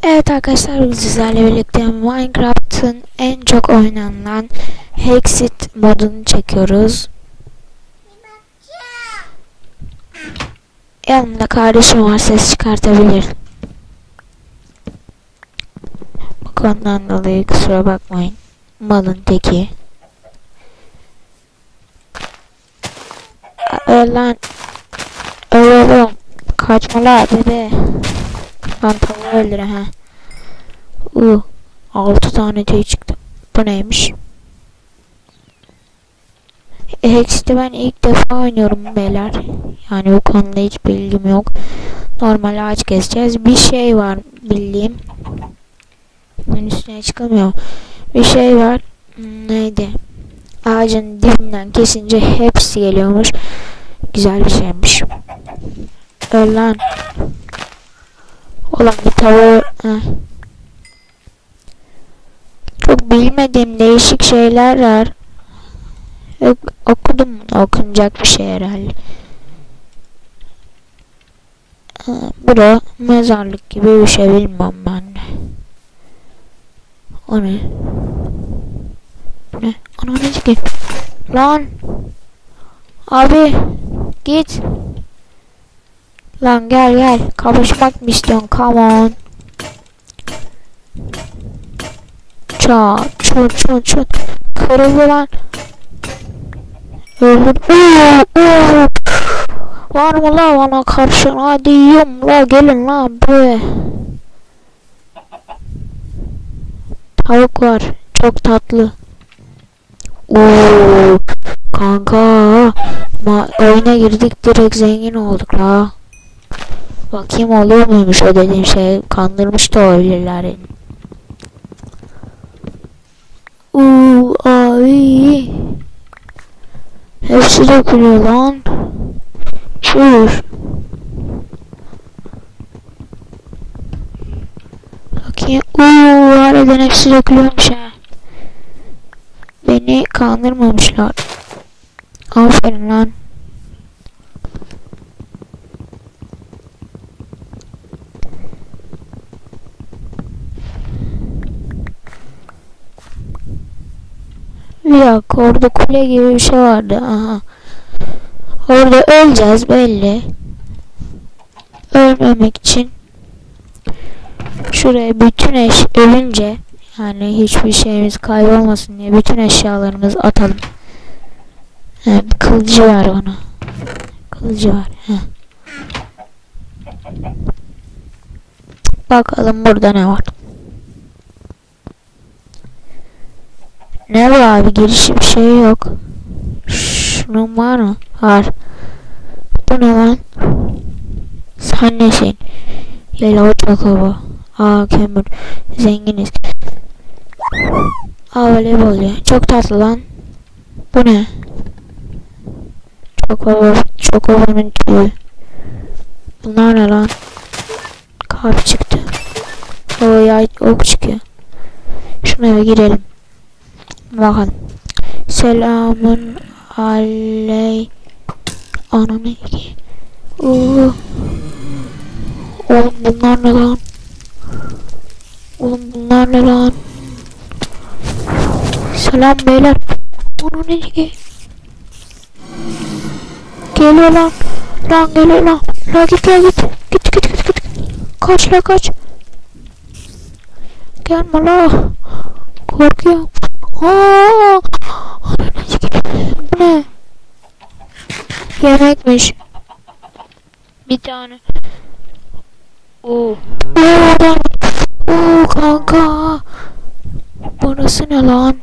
Evet arkadaşlar, bugün sizlerle birlikte Minecraft'ın en çok oynanan Hexit modunu çekiyoruz. Yanımda kardeşim var, ses çıkartabilir. Bu konudan dolayı kusura bakmayın. Malın teki. Lan oğlum, kaçma la bebe. Ben tavuğu öldüre ha. 6 tane tüy çıktı. Bu neymiş? Hexit'i ben ilk defa oynuyorum beyler. Yani bu konuda hiç bilgim yok. Normal ağaç keseceğiz. Bir şey var bildiğim. Ben üstüne çıkamıyorum. Bir şey var. Neydi? Ağacın dibinden kesince hepsi geliyormuş. Güzel bir şeymiş. Öl lan. Ulan bir tavuğu. Çok bilmediğim değişik şeyler var. Okudum mu? Okunacak bir şey herhalde. Bu da mezarlık gibi bir şey, bilmem ben de. O ne? Bu ne? Ana ne ki? Lan! Abi! Git! Lan gel. Kavuşmak mı istiyorsun? Come on! Çat. Kırıldı lan. Öldür. Var mı la bana karşı? Hadi yiyorum la, gelin la be. Tavuk var. Çok tatlı. Kanka. Oyuna girdik, direkt zengin olduk la. Bakayım oluyor muymuş o dediğim şey. Kandırmış da olabilirler. Ay. Hepsi dökülüyor lan. Şur. Bakayım. Harbiden hepsi dökülüyormuş ha. Beni kandırmamışlar. Aferin lan. Bir dakika, orada kule gibi bir şey vardı. Aha. Orada öleceğiz belli. Ölmemek için şuraya bütün ölünce, yani hiçbir şeyimiz kaybolmasın diye bütün eşyalarımızı atalım. Kılıcı ver bana. Kılıcı ver. Bakalım burada ne var. Ne var abi, girişi bir şey yok. Şunun var mı? Var. Bu ne lan? Sen nesin? Yellow Chocobo. Kömür. Zenginiz. Voleybol ya. Çok tatlı lan. Bu ne? Chocobo'nun tüyü. Bunlar ne lan? Kalp çıktı. Yay ok çıkıyor. Şuna eve girelim. Bakalım. Selamun aley. Ananı iki. Oğlum bunlar ne lan? Selam beyler. Ananı iki. Geliyor lan. Geliyor lan. Git. Kaç. Gelme la. Korkuyorum. Bu ne? Yemekmiş. Bir tane. Kanka. Burası ne lan?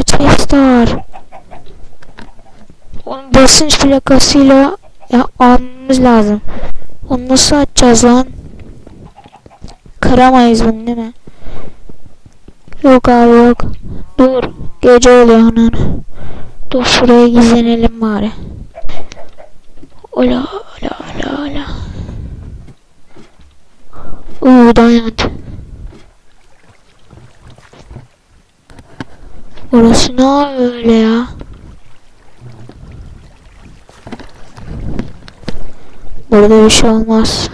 Chest var. Onun basınç plakasıyla almamız lazım. Onu nasıl açacağız lan? Kıramayız bunu değil mi? Yok abi yok. Dur. Gece oluyor anan. Dur şuraya gizlenelim bari. Ola. Dayan. Burası ne öyle ya? Burada bir şey olmaz.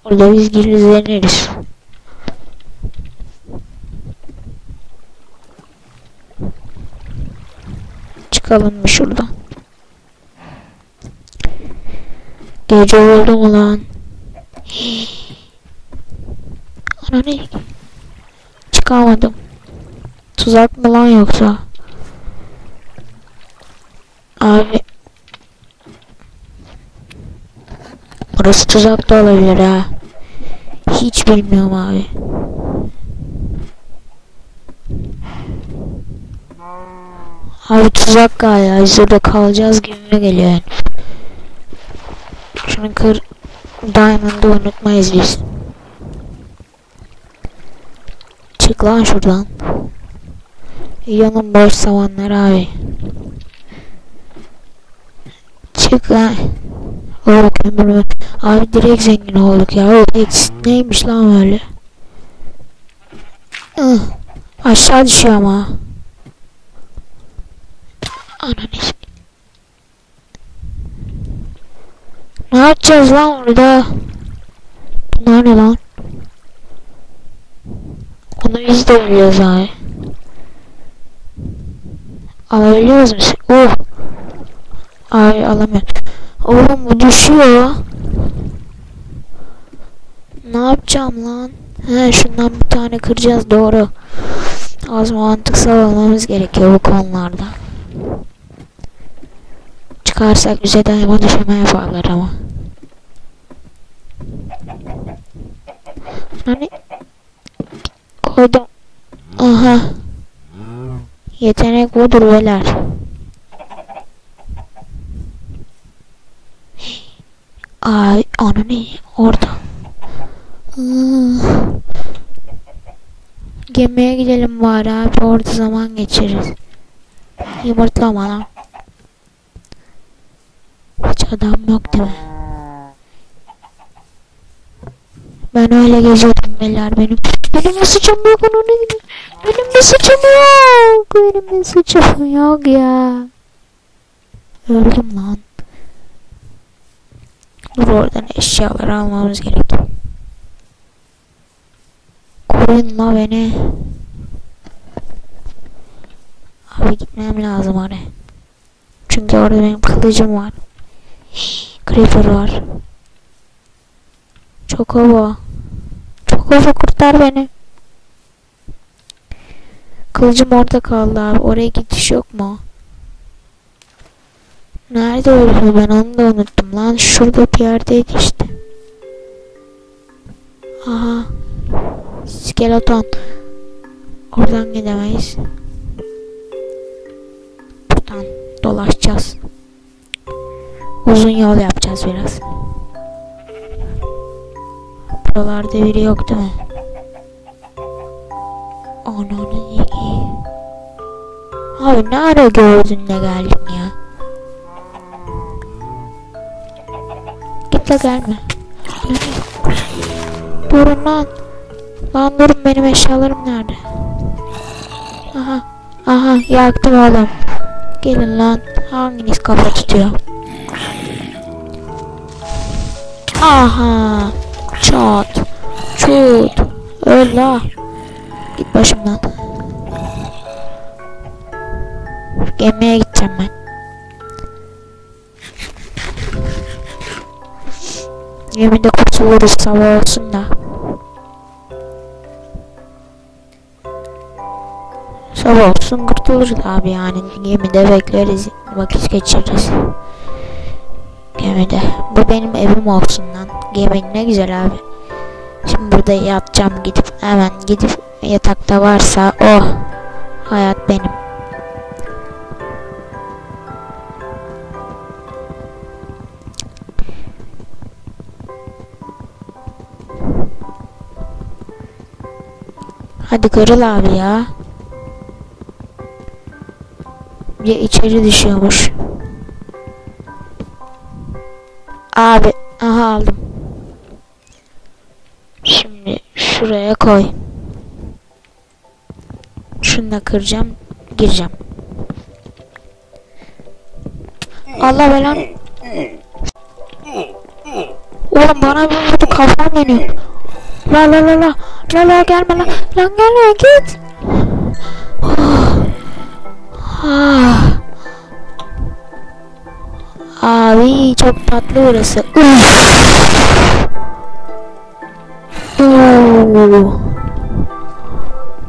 Burada biz gizleniriz. Çıkalım bir şuradan. Gece oldu mu lan? Ananı. Çıkamadım. Tuzak mı lan yoksa? Abi. Burası tuzak da olabilir ha. Hiç bilmiyorum abi. Abi tuzak galiba. Biz orada kalacağız gibime geliyor yani. Şunu kır. Diamond'ı unutmayız biz. Çık lan şuradan. Yanım boş zamanlar abi. Çık lan. Oh kömür. Abi direkt zengin olduk ya. O neymiş lan öyle? Aşağı düşüyor ama. Ananı. Ne yapacağız lan orada? Bunlar ne lan? Onu biz de biliyoruz abi. Alabiliyoruz mu? Oh. Abi alamıyorum. Oğlum bu düşüyor. Ne yapacağım lan? He şundan bir tane kıracağız doğru. Az mantıksal olmamız gerekiyor bu konularda. Çıkarsak bize daima düşürme yaparlar ama. Hani koydum. Aha. Yetenek budur beyler. Ay ananı orada. Gemiye gidelim bari abi, orada zaman geçiririz. Yumurtlama lan. Hiç adam yok değil mi? Ben öyle geziyordum beyler benim. Benim de suçum yok onun gibi. Benim de suçum yok. Benim de suçum yok ya. Öldüm lan. Dur oradan eşyaları almamız gerek. Koruyun la beni. Abi gitmem lazım oraya. Çünkü orada benim kılıcım var. Creeper var. Chocobo. Chocobo kurtar beni. Kılıcım orada kaldı abi. Oraya gidiş yok mu? Nerede öldü, ben onu da unuttum lan. Şurada bir yerdeydi işte. Aha. Skeleton. Oradan gidemeyiz. Buradan dolaşacağız. Uzun yol yapacağız biraz. Buralarda biri yok değil mi? Ananı yeki. Abi ne ara gördün de geldin ya? Git la gelme. Durun lan. Lan durun, benim eşyalarım nerede? Aha. Aha yaktım oğlum. Gelin lan. Hanginiz kafa tutuyor? Aha. Çat. Çut. Öl la. Git başımdan. Gemiye gideceğim ben. Gemide kurtuluruz, sabah olsun da. Sabah olsun kurtuluruz abi yani. Gemide bekleriz. Vakit geçiririz. Gemide. Bu benim evim olsun lan. Gemi ne güzel abi. Şimdi burada yatacağım, gidip hemen gidip yatakta varsa oh. Hayat benim. Hadi kırıl abi ya. Bir içeri düşüyormuş. Abi aha aldım. Şimdi şuraya koy. Şunu da kıracağım. Gireceğim. Allah belanı. Oğlum bana bir vurdu, kafam yanıyor. La la la la. La la gelme la. Lan gelme git. Ah. Abi çok tatlı burası.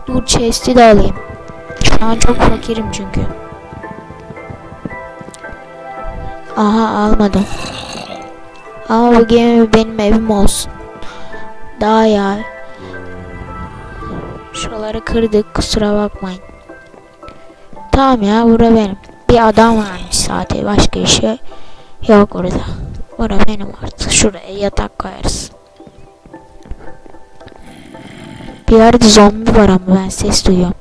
Dur chest'i de alayım. Şu an çok fakirim çünkü. Aha almadım. Ama bu gemi benim evim olsun. Daha ya. Şuraları kırdık, kusura bakmayın. Tamam ya, bura benim. Bir adam varmış sadece, başka bir şey yok orada. Bura benim artık. Şuraya yatak koyarız. Bir yerde zombi var ama ben ses duyuyorum.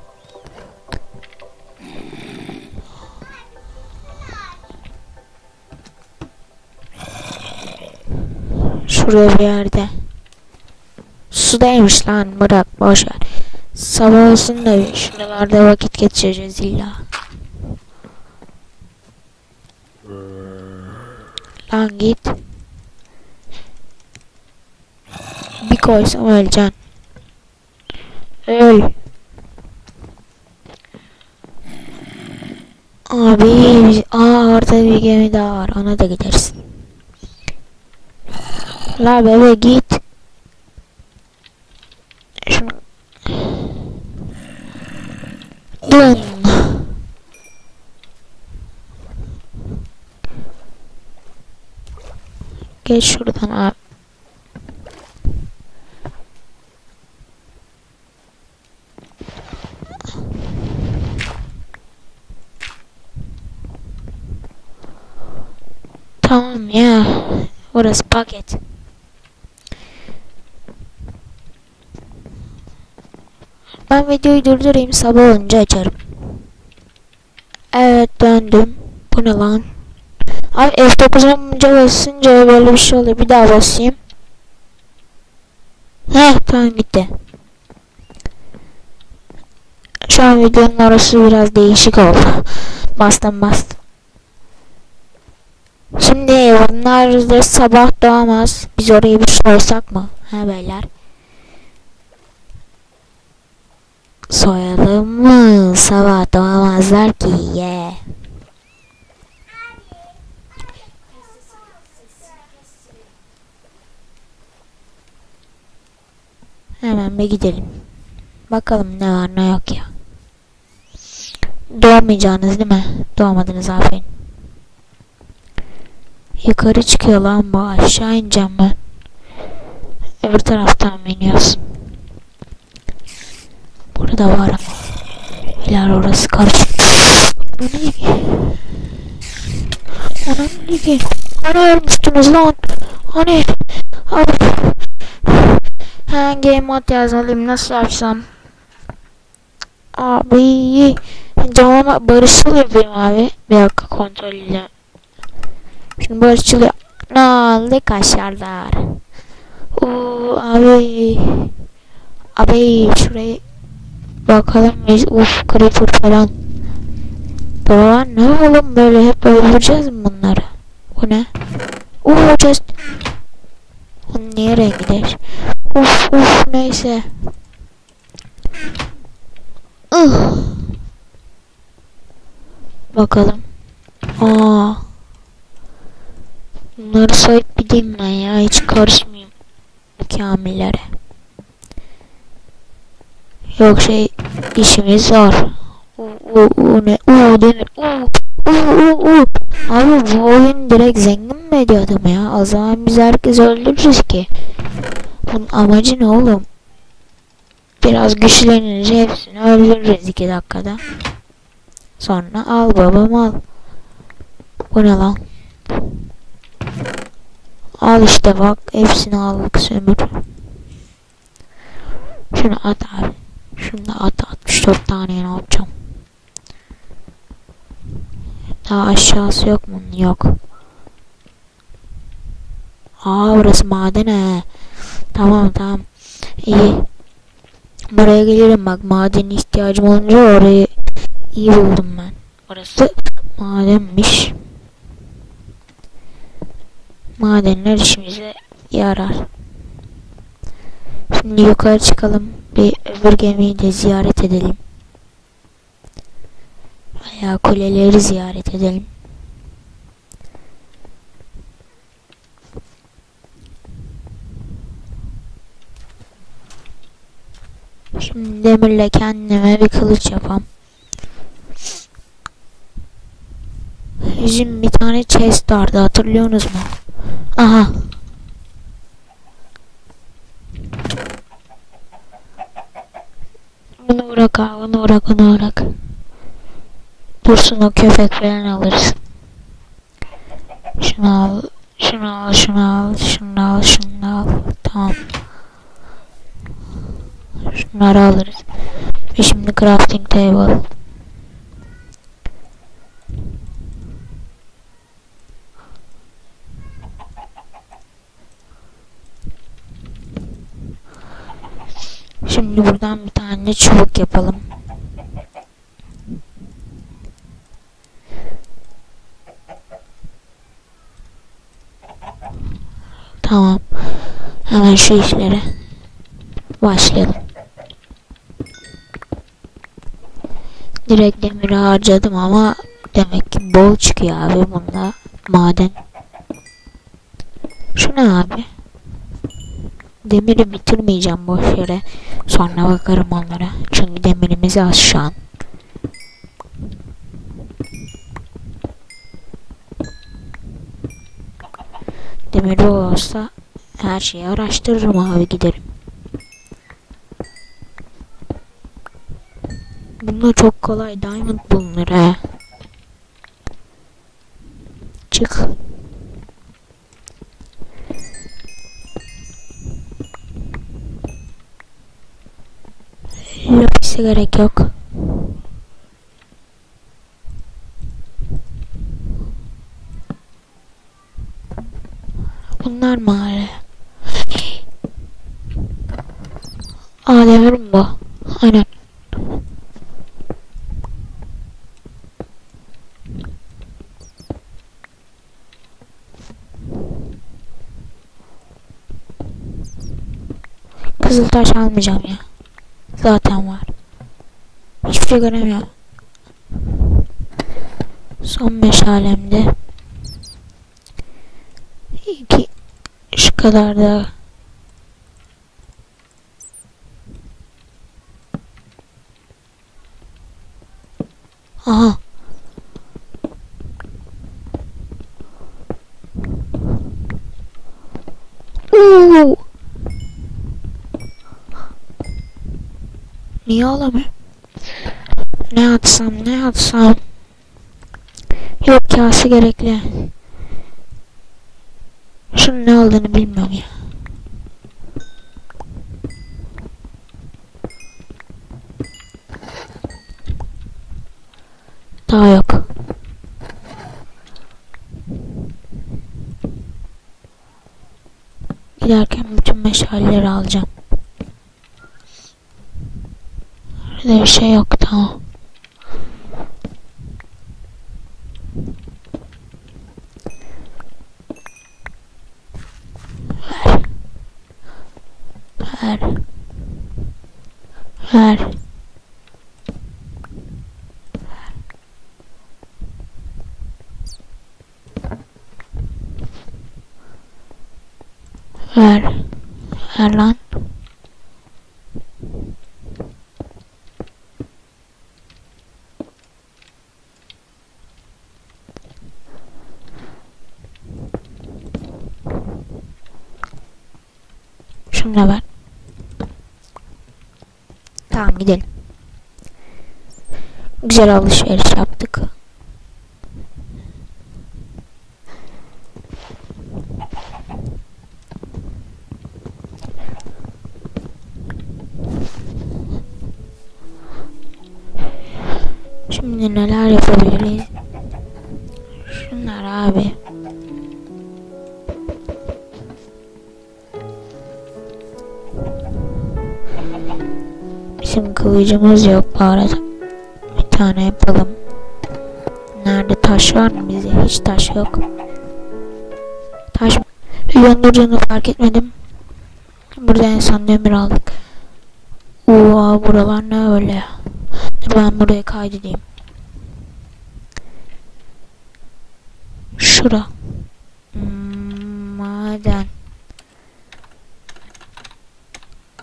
Şuraya bir yerde. Sudaymış lan, bırak boşver. Sabah olsun da şuralarda vakit geçireceğiz illa. Lan git. Bir koysam öleceksin. Öl. Abi orada bir gemi daha var, ona da gidersin. La bebe git. Şunu. Dön. Geç şuradan abi. Tamam ya. Orası paket. Ben videoyu durdurayım, sabah olunca açarım. Evet döndüm. Bu ne lan? Abi F9'a basınca böyle bir şey oluyor. Bir daha basayım. Heh tamam gitti. Şu an videonun orası biraz değişik oldu. Bastım. Şimdi bunlar da sabah doğamaz. Biz orayı bir soysak mı? Ha beyler. Soyalım mı? Sabah doğamazlar ki. Yeah. Hemen bir gidelim. Bakalım ne var ne yok ya. Doğmayacaksınız değil mi? Doğmadınız, aferin. Yukarı çıkıyor lan bu, aşağı ineceğim ben. Öbür taraftan iniyoruz. Burada var ama. İler orası karışık. Bu ne ki? Anam ne ki? Bana ölmüştünüz lan. Hani? Abi. Game mode yazmalıyım, nasıl yapsam? Abi. Canıma barışçıl yapayım abi. Bir dakika kontrol ile. Şimdi barışçıl yap. Ne oldu kaşarlar? Abi. Abi şurayı bakalım biz. Creeper falan. Buralar ne oğlum, böyle hep öldüreceğiz mi bunları? Bu ne? Chest. Bu niye rengidir? Neyse. Bakalım. Bunları soyup gideyim ben ya, hiç karışmayayım kamillere. Yok işimiz var. Ne? Demir. Abi bu oyun direkt zengin mi ediyor adamı ya? O zaman biz herkes öldürürüz ki. Bunun amacı ne oğlum? Biraz güçlenince hepsini öldürürüz 2 dakikada. Sonra al babam al. Bu ne lan? Al işte bak, hepsini aldık, sömür. Şunu at abi. Şunu da at, 64 tane ne yapacağım? Daha aşağısı yok mu? Yok. Burası maden he. Tamam. İyi. Buraya gelirim bak, maden ihtiyacım olunca orayı iyi buldum ben. Orası madenmiş. Madenler işimize yarar. Şimdi yukarı çıkalım. Bir öbür gemiyi de ziyaret edelim. Veya kuleleri ziyaret edelim. Şimdi demirle kendime bir kılıç yapam. Bizim bir tane chest vardı, hatırlıyorsunuz mu? Aha. Bunu bırak abi, bunu bırak, bunu bırak. Dursun, o köpek falan alırız. Şunu al, şunu al, şunu al, şunu al, şunu al. Tamam. Şunları alırız. Ve şimdi crafting table. Şimdi buradan bir tane çubuk yapalım. Tamam. Hemen şu işlere başlayalım. Direkt demiri harcadım ama demek ki bol çıkıyor abi bunda maden. Şu ne abi? Demiri bitirmeyeceğim boş yere. Sonra bakarım onlara. Çünkü demirimiz az şu an. Demiri olsa her şeyi araştırırım abi, giderim. Bunda çok kolay diamond bulunur he. Çık. Lapis'e gerek yok. Bunlar mı hala? Aa, demir mi bu? Aynen. Kızıltaş almayacağım ya. Zaten var. Hiçbir şey göremiyorum. Son meşalemde. İki. Şu kadar da. Aha. Oo. Niye alamıyorum? Ne atsam, ne atsam? Yok, kase gerekli. Şunun ne aldığını bilmiyorum ya. Daha yok. Giderken bütün meşaleleri alacağım. Burada bir şey yok, tamam. Ver. Ver. Ver. Ver lan. Şunu da ver. Tamam, gidelim. Güzel alışveriş yaptık. Şimdi neler yapabiliriz? Şunlar abi. Bizim kılıcımız yok bu arada. Bir tane yapalım. Nerede taş var mı bize? Hiç taş yok. Taş videonun durduğunu fark etmedim. Burada en son demir aldık. Oha, buralar ne öyle? Dur ben buraya kaydedeyim. Şura. Maden.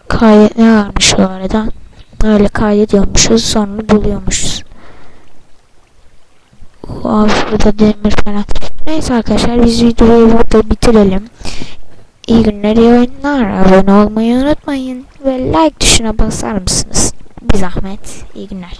Kaydet ne varmış o arada? Öyle kaydediyormuşuz, sonra buluyormuşuz. Abi burada demir falan. Neyse arkadaşlar, biz videoyu burada bitirelim. İyi günler, iyi oyunlar. Abone olmayı unutmayın ve like tuşuna basar mısınız? Bir zahmet. İyi günler.